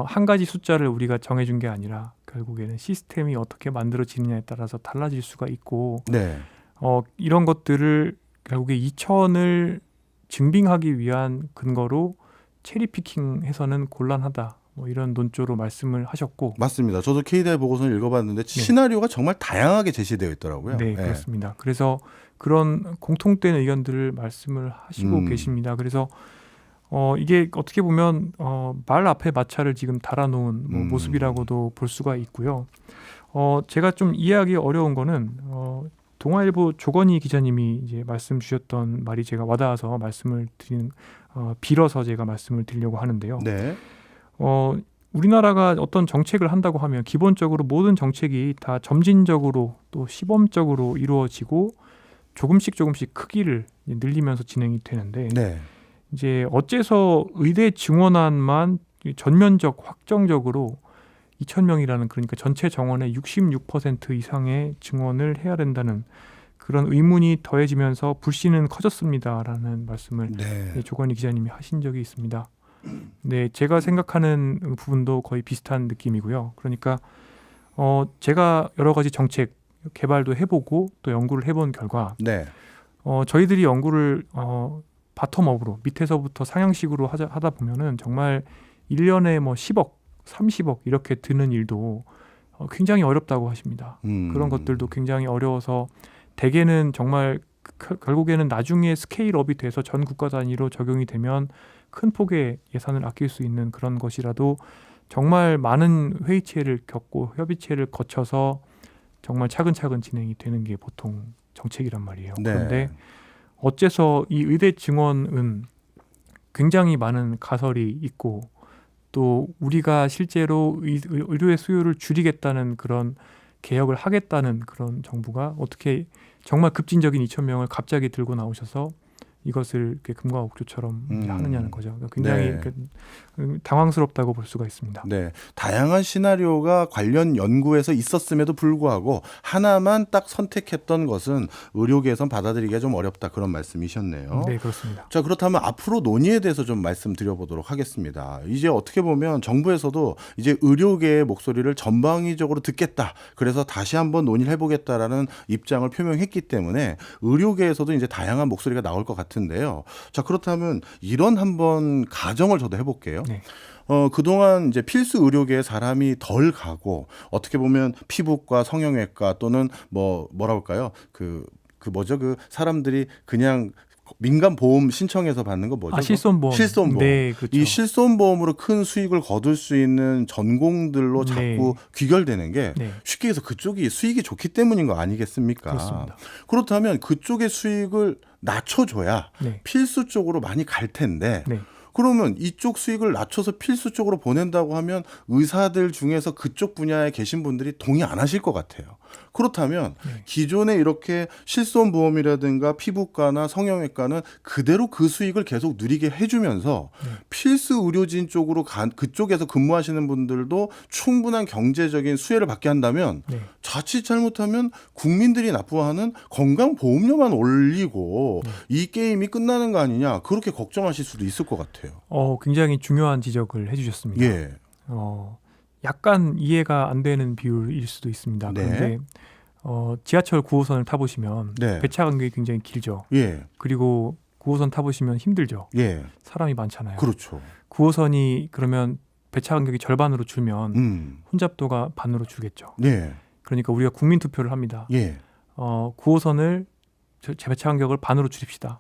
한 가지 숫자를 우리가 정해준 게 아니라 결국에는 시스템이 어떻게 만들어지느냐에 따라서 달라질 수가 있고 이런 것들을 결국에 2,000을 증빙하기 위한 근거로 체리피킹해서는 곤란하다. 뭐 이런 논조로 말씀을 하셨고 맞습니다. 저도 KDI 보고서를 읽어봤는데 시나리오가 정말 다양하게 제시되어 있더라고요. 네, 그렇습니다. 그래서 그런 공통된 의견들을 말씀을 하시고 계십니다. 그래서 이게 어떻게 보면 말 앞에 마찰을 지금 달아놓은 모습이라고도 볼 수가 있고요. 제가 좀 이해하기 어려운 거는 동아일보 조건희 기자님이 이제 말씀 주셨던 말이 제가 와닿아서 말씀을 빌어서 제가 말씀을 드리려고 하는데요. 우리나라가 어떤 정책을 한다고 하면 기본적으로 모든 정책이 다 점진적으로 또 시범적으로 이루어지고 조금씩 크기를 늘리면서 진행이 되는데 네. 이제 어째서 의대 증원안만 전면적 확정적으로 2,000명이라는 그러니까 전체 정원의 66% 이상의 증원을 해야 된다는 그런 의문이 더해지면서 불씨는 커졌습니다라는 말씀을 네. 조건희 기자님이 하신 적이 있습니다. 네, 제가 생각하는 부분도 거의 비슷한 느낌이고요. 그러니까 제가 여러 가지 정책 개발도 해보고 또 연구를 해본 결과 네. 저희들이 연구를 바텀업으로 밑에서부터 상향식으로 하다 보면은 정말 1년에 뭐 10억, 30억 이렇게 드는 일도 굉장히 어렵다고 하십니다. 그런 것들도 굉장히 어려워서 대개는 정말 결국에는 나중에 스케일업이 돼서 전 국가 단위로 적용이 되면 큰 폭의 예산을 아낄 수 있는 그런 것이라도 정말 많은 회의체를 겪고 협의체를 거쳐서 정말 차근차근 진행이 되는 게 보통 정책이란 말이에요. 네. 그런데 어째서 이 의대 증원은 굉장히 많은 가설이 있고 또 우리가 실제로 의료의 수요를 줄이겠다는 그런 개혁을 하겠다는 그런 정부가 어떻게 정말 급진적인 2,000명을 갑자기 들고 나오셔서 이것을 이렇게 금과 옥조처럼 하느냐는 거죠. 그러니까 굉장히 네. 이렇게 당황스럽다고 볼 수가 있습니다. 네, 다양한 시나리오가 관련 연구에서 있었음에도 불구하고 하나만 딱 선택했던 것은 의료계에선 받아들이기가 좀 어렵다 그런 말씀이셨네요. 네, 그렇습니다. 자, 그렇다면 앞으로 논의에 대해서 좀 말씀드려보도록 하겠습니다. 이제 어떻게 보면 정부에서도 이제 의료계의 목소리를 전방위적으로 듣겠다. 그래서 다시 한번 논의를 해보겠다라는 입장을 표명했기 때문에 의료계에서도 이제 다양한 목소리가 나올 것 같은데요. 자, 그렇다면 이런 한번 가정을 저도 해볼게요. 네. 그동안 이제 필수 의료계에 사람이 덜 가고 어떻게 보면 피부과, 성형외과 또는 뭐라 할까요? 그 뭐죠? 그 사람들이 그냥 민간 보험 신청해서 받는 거 뭐죠? 실손보험. 실손보험. 네, 그렇죠. 이 실손보험으로 큰 수익을 거둘 수 있는 전공들로 자꾸 네. 귀결되는 게 네. 쉽게 해서 그쪽이 수익이 좋기 때문인 거 아니겠습니까? 그렇습니다. 그렇다면 그쪽의 수익을 낮춰줘야 네. 필수 쪽으로 많이 갈 텐데 네. 그러면 이쪽 수익을 낮춰서 필수 쪽으로 보낸다고 하면 의사들 중에서 그쪽 분야에 계신 분들이 동의 안 하실 것 같아요. 그렇다면 네. 기존에 이렇게 실손보험이라든가 피부과나 성형외과는 그대로 그 수익을 계속 누리게 해주면서 네. 필수 의료진 쪽으로 그쪽에서 근무하시는 분들도 충분한 경제적인 수혜를 받게 한다면 네. 자칫 잘못하면 국민들이 납부하는 건강보험료만 올리고 이 게임이 끝나는 거 아니냐 그렇게 걱정하실 수도 있을 것 같아요. 굉장히 중요한 지적을 해주셨습니다. 예. 약간 이해가 안 되는 비율일 수도 있습니다. 네. 그런데 지하철 9호선을 타보시면 네. 배차 간격이 굉장히 길죠. 예. 그리고 9호선 타보시면 힘들죠. 예. 사람이 많잖아요. 그렇죠. 9호선이 그러면 배차 간격이 절반으로 줄면 혼잡도가 반으로 줄겠죠. 예. 그러니까 우리가 국민 투표를 합니다. 예. 9호선을 배차 간격을 반으로 줄입시다.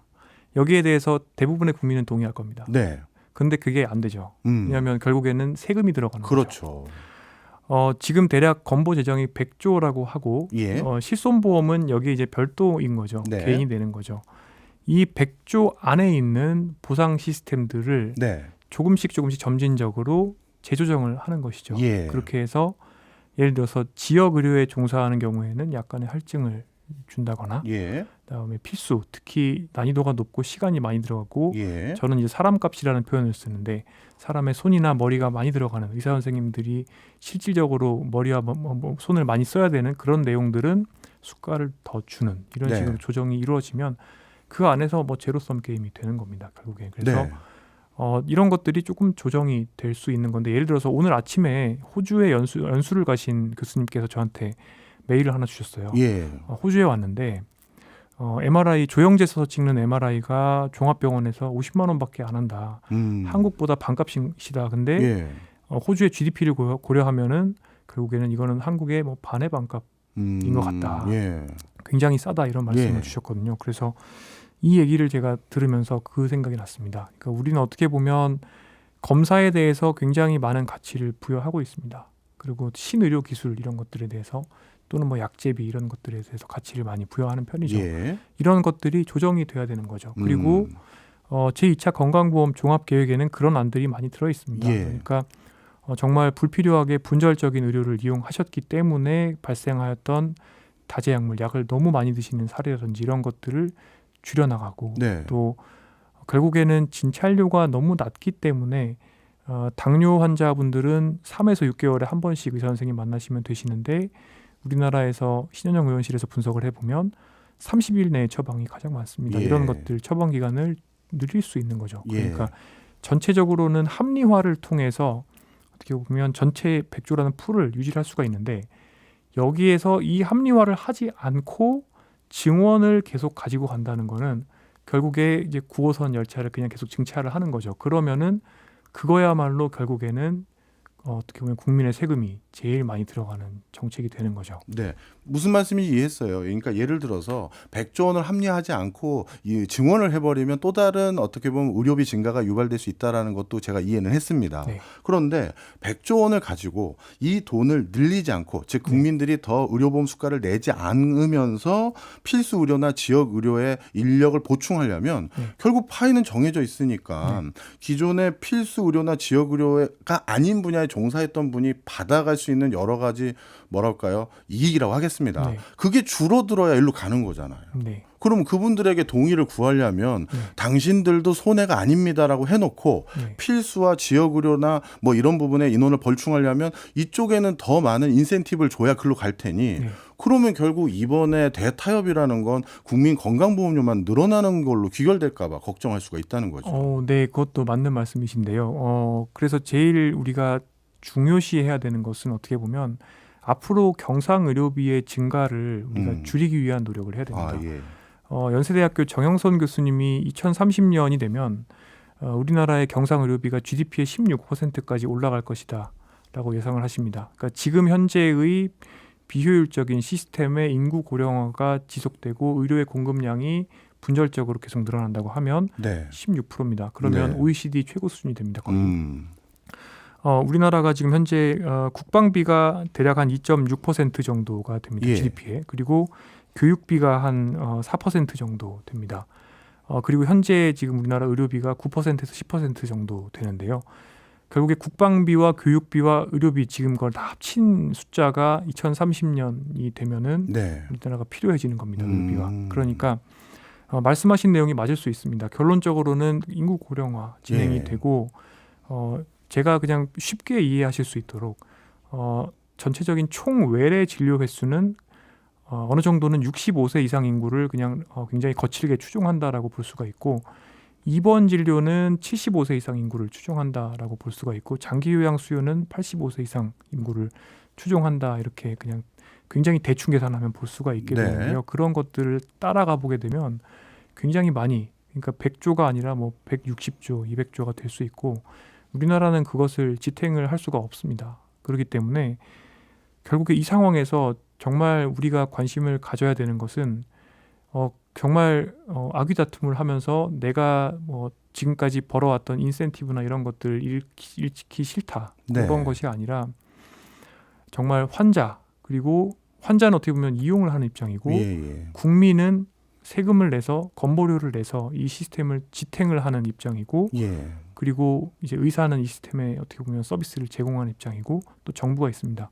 여기에 대해서 대부분의 국민은 동의할 겁니다. 네. 근데 그게 안 되죠. 왜냐하면 결국에는 세금이 들어가는 거죠. 그렇죠. 지금 대략 건보 재정이 100조라고 하고 예. 실손보험은 여기 이제 별도인 거죠. 네. 개인이 내는 거죠. 이 100조 안에 있는 보상 시스템들을 네. 조금씩 점진적으로 재조정을 하는 것이죠. 예. 그렇게 해서 예를 들어서 지역 의료에 종사하는 경우에는 약간의 할증을 준다거나 예. 그다음에 필수 특히 난이도가 높고 시간이 많이 들어가고 예. 저는 이제 사람값이라는 표현을 쓰는데 사람의 손이나 머리가 많이 들어가는 의사 선생님들이 실질적으로 머리와 손을 많이 써야 되는 그런 내용들은 수가를 더 주는 이런 네. 식으로 조정이 이루어지면 그 안에서 제로섬 게임이 되는 겁니다. 결국에. 그래서 네. 이런 것들이 조금 조정이 될 수 있는 건데 예를 들어서 오늘 아침에 호주에 연수를 가신 교수님께서 저한테 메일을 하나 주셨어요. 예. 호주에 왔는데 MRI 조영제에서 찍는 MRI가 종합병원에서 50만 원밖에 안 한다. 한국보다 반값이다. 근데 예. 호주의 GDP를 고려하면은 결국에는 이거는 한국의 반의 반값인 것 같다. 예. 굉장히 싸다 이런 말씀을 예. 주셨거든요. 그래서 이 얘기를 제가 들으면서 그 생각이 났습니다. 그러니까 우리는 어떻게 보면 검사에 대해서 굉장히 많은 가치를 부여하고 있습니다. 그리고 신의료 기술 이런 것들에 대해서 또는 약제비 이런 것들에 대해서 가치를 많이 부여하는 편이죠. 예. 이런 것들이 조정이 돼야 되는 거죠. 그리고 제2차 건강보험 종합계획에는 그런 안들이 많이 들어 있습니다. 예. 그러니까 정말 불필요하게 분절적인 의료를 이용하셨기 때문에 발생하였던 다제약물, 약을 너무 많이 드시는 사례라든지 이런 것들을 줄여나가고 네. 또 결국에는 진찰료가 너무 낮기 때문에 당뇨 환자분들은 3에서 6개월에 한 번씩 의사 선생님 만나시면 되시는데 우리나라에서 신현영 의원실에서 분석을 해보면 30일 내에 처방이 가장 많습니다. 예. 이런 것들 처방 기간을 늘릴 수 있는 거죠. 예. 그러니까 전체적으로는 합리화를 통해서 어떻게 보면 전체 100조라는 풀을 유지할 수가 있는데 여기에서 이 합리화를 하지 않고 증원을 계속 가지고 간다는 거는 결국에 이제 9호선 열차를 그냥 계속 증차를 하는 거죠. 그러면은 그거야말로 결국에는 어떻게 보면 국민의 세금이 제일 많이 들어가는 정책이 되는 거죠. 네. 무슨 말씀인지 이해했어요. 그러니까 예를 들어서 100조 원을 합리화하지 않고 이 증원을 해버리면 또 다른 어떻게 보면 의료비 증가가 유발될 수 있다라는 것도 제가 이해는 했습니다. 네. 그런데 100조 원을 가지고 이 돈을 늘리지 않고 즉 국민들이 더 의료보험 수가를 내지 않으면서 필수 의료나 지역 의료의 인력을 보충하려면 결국 파이는 정해져 있으니까 기존의 필수 의료나 지역 의료가 아닌 분야에 종사했던 분이 받아갈 수 있는 여러 가지 뭐랄까요 이익이라고 하겠습니다. 네. 그게 줄어들어야 일로 가는 거잖아요. 네. 그럼 그분들에게 동의를 구하려면 당신들도 손해가 아닙니다라고 해놓고 네. 필수와 지역의료나 뭐 이런 부분에 인원을 벌충하려면 이쪽에는 더 많은 인센티브를 줘야 글로 갈 테니 네. 그러면 결국 이번에 대타협이라는 건 국민 건강보험료만 늘어나는 걸로 귀결될까 봐 걱정할 수가 있다는 거죠. 네, 그것도 맞는 말씀이신데요. 그래서 제일 우리가 중요시해야 되는 것은 어떻게 보면 앞으로 경상의료비의 증가를 우리가 줄이기 위한 노력을 해야 됩니다. 예. 연세대학교 정영선 교수님이 2030년이 되면 우리나라의 경상의료비가 GDP의 16%까지 올라갈 것이다 라고 예상을 하십니다. 그러니까 지금 현재의 비효율적인 시스템의 인구 고령화가 지속되고 의료의 공급량이 분절적으로 계속 늘어난다고 하면 네. 16%입니다. 그러면 네. OECD 최고 수준이 됩니다. 거의. 우리나라가 우리나라가 지금 현재 국방비가 대략 한 2.6% 정도가 됩니다. 예. GDP에. 그리고 교육비가 한 4% 정도 됩니다. 그리고 현재 지금 우리나라 의료비가 9%에서 10% 정도 되는데요. 결국에 국방비와 교육비와 의료비 지금 그걸 다 합친 숫자가 2030년이 되면은 네. 우리나라가 필요해지는 겁니다. 의료비가. 그러니까 말씀하신 내용이 맞을 수 있습니다. 결론적으로는 인구 고령화 진행이 예. 되고 제가 그냥 쉽게 이해하실 수 있도록 전체적인 총 외래 진료 횟수는 어느 정도는 65세 이상 인구를 그냥 굉장히 거칠게 추종한다라고 볼 수가 있고 입원 진료는 75세 이상 인구를 추종한다라고 볼 수가 있고 장기 요양 수요는 85세 이상 인구를 추종한다 이렇게 그냥 굉장히 대충 계산하면 볼 수가 있게 네. 되는데요. 그런 것들을 따라가 보게 되면 굉장히 많이 그러니까 100조가 아니라 뭐 160조, 200조가 될 수 있고 우리나라는 그것을 지탱을 할 수가 없습니다. 그렇기 때문에 결국에 이 상황에서 정말 우리가 관심을 가져야 되는 것은 정말 아귀다툼을 하면서 내가 뭐 지금까지 벌어왔던 인센티브나 이런 것들 잃기 싫다 네. 그런 것이 아니라 정말 환자 그리고 환자는 어떻게 보면 이용을 하는 입장이고 예. 국민은 세금을 내서 건보료를 내서 이 시스템을 지탱을 하는 입장이고 예. 그리고 이제 의사는 이 시스템에 어떻게 보면 서비스를 제공하는 입장이고 또 정부가 있습니다.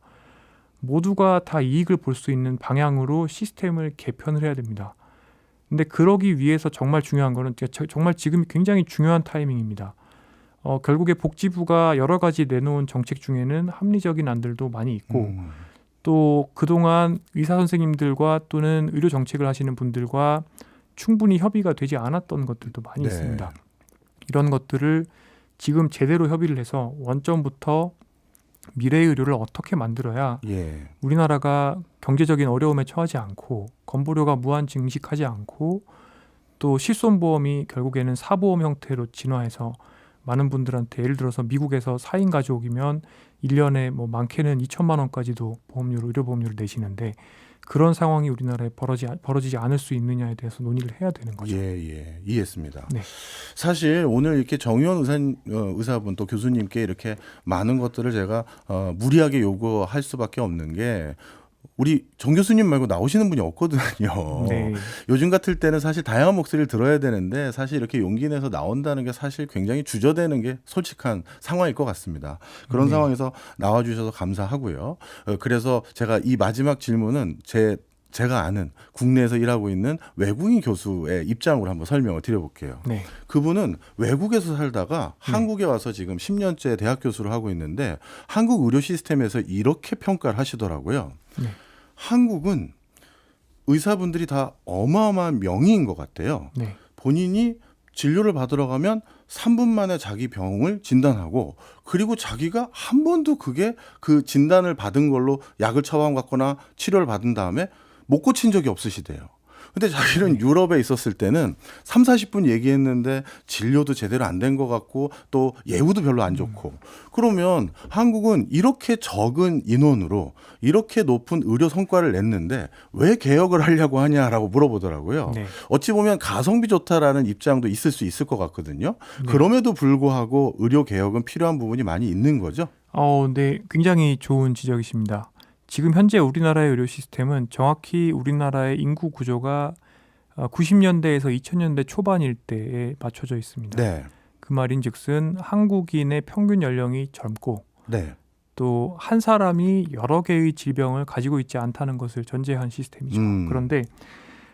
모두가 다 이익을 볼 수 있는 방향으로 시스템을 개편을 해야 됩니다. 근데 그러기 위해서 정말 중요한 거는 정말 지금 굉장히 중요한 타이밍입니다. 결국에 복지부가 여러 가지 내놓은 정책 중에는 합리적인 안들도 많이 있고 또 그동안 의사 선생님들과 또는 의료 정책을 하시는 분들과 충분히 협의가 되지 않았던 것들도 많이 네. 있습니다. 이런 것들을 지금 제대로 협의를 해서 원점부터 미래의 의료를 어떻게 만들어야 예. 우리나라가 경제적인 어려움에 처하지 않고 건보료가 무한 증식하지 않고 또 실손보험이 결국에는 사보험 형태로 진화해서 많은 분들한테 예를 들어서 미국에서 4인 가족이면 1년에 뭐 많게는 2천만 원까지도 의료보험료를 내시는데 그런 상황이 우리나라에 벌어지지 않을 수 있느냐에 대해서 논의를 해야 되는 거죠. 예. 이해했습니다. 네. 사실 오늘 이렇게 정의원 의사분 또 교수님께 이렇게 많은 것들을 제가 무리하게 요구할 수밖에 없는 게 우리 정 교수님 말고 나오시는 분이 없거든요. 네. 요즘 같을 때는 사실 다양한 목소리를 들어야 되는데 사실 이렇게 용기 내서 나온다는 게 사실 굉장히 주저되는 게 솔직한 상황일 것 같습니다. 그런 네. 상황에서 나와주셔서 감사하고요. 그래서 제가 이 마지막 질문은 제가 아는 국내에서 일하고 있는 외국인 교수의 입장으로 한번 설명을 드려볼게요. 네. 그분은 외국에서 살다가 한국에 와서 지금 10년째 대학 교수를 하고 있는데 한국 의료 시스템에서 이렇게 평가를 하시더라고요. 네. 한국은 의사분들이 다 어마어마한 명의인 것 같아요. 네. 본인이 진료를 받으러 가면 3분 만에 자기 병을 진단하고 그리고 자기가 한 번도 그게 그 진단을 받은 걸로 약을 처방받거나 치료를 받은 다음에 못 고친 적이 없으시대요. 근데 자기는 유럽에 있었을 때는 3, 40분 얘기했는데 진료도 제대로 안 된 것 같고 또 예후도 별로 안 좋고 그러면 한국은 이렇게 적은 인원으로 이렇게 높은 의료 성과를 냈는데 왜 개혁을 하려고 하냐라고 물어보더라고요. 네. 어찌 보면 가성비 좋다라는 입장도 있을 수 있을 것 같거든요. 네. 그럼에도 불구하고 의료 개혁은 필요한 부분이 많이 있는 거죠. 네, 굉장히 좋은 지적이십니다. 지금 현재 우리나라의 의료 시스템은 정확히 우리나라의 인구 구조가 90년대에서 2000년대 초반일 때에 맞춰져 있습니다. 네. 그 말인즉슨 한국인의 평균 연령이 젊고 네. 또 한 사람이 여러 개의 질병을 가지고 있지 않다는 것을 전제한 시스템이죠. 그런데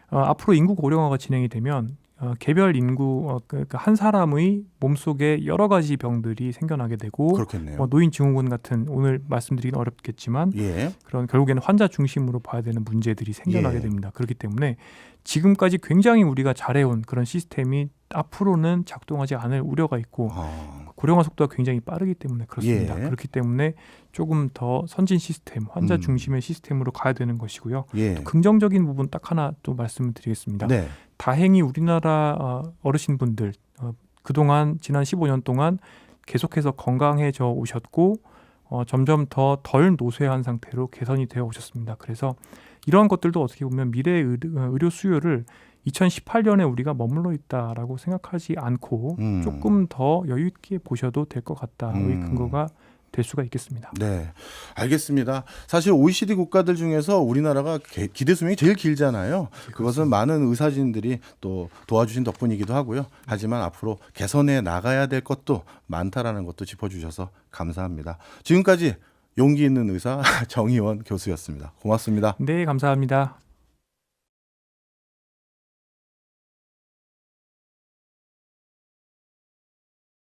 앞으로 인구 고령화가 진행이 되면 개별 인구 그러니까 한 사람의 몸속에 여러 가지 병들이 생겨나게 되고 그렇겠네요. 노인 증후군 같은 오늘 말씀드리긴 어렵겠지만 예. 그런 결국에는 환자 중심으로 봐야 되는 문제들이 생겨나게 예. 됩니다. 그렇기 때문에 지금까지 굉장히 우리가 잘해온 그런 시스템이 앞으로는 작동하지 않을 우려가 있고 고령화 속도가 굉장히 빠르기 때문에 그렇습니다. 예. 그렇기 때문에 조금 더 선진 시스템, 환자 중심의 시스템으로 가야 되는 것이고요. 예. 긍정적인 부분 딱 하나 또 말씀을 드리겠습니다. 네. 다행히 우리나라 어르신분들 그동안 지난 15년 동안 계속해서 건강해져 오셨고 점점 더 덜 노쇠한 상태로 개선이 되어 오셨습니다. 그래서 이러한 것들도 어떻게 보면 미래의 의료 수요를 2018년에 우리가 머물러 있다라고 생각하지 않고 조금 더 여유 있게 보셔도 될 것 같다의 근거가 될 수가 있겠습니다. 네, 알겠습니다. 사실 OECD 국가들 중에서 우리나라가 기대 수명이 제일 길잖아요. 그것은 많은 의사진들이 또 도와주신 덕분이기도 하고요. 하지만 앞으로 개선해 나가야 될 것도 많다라는 것도 짚어주셔서 감사합니다. 지금까지 용기 있는 의사 정의원 교수였습니다. 고맙습니다. 네, 감사합니다.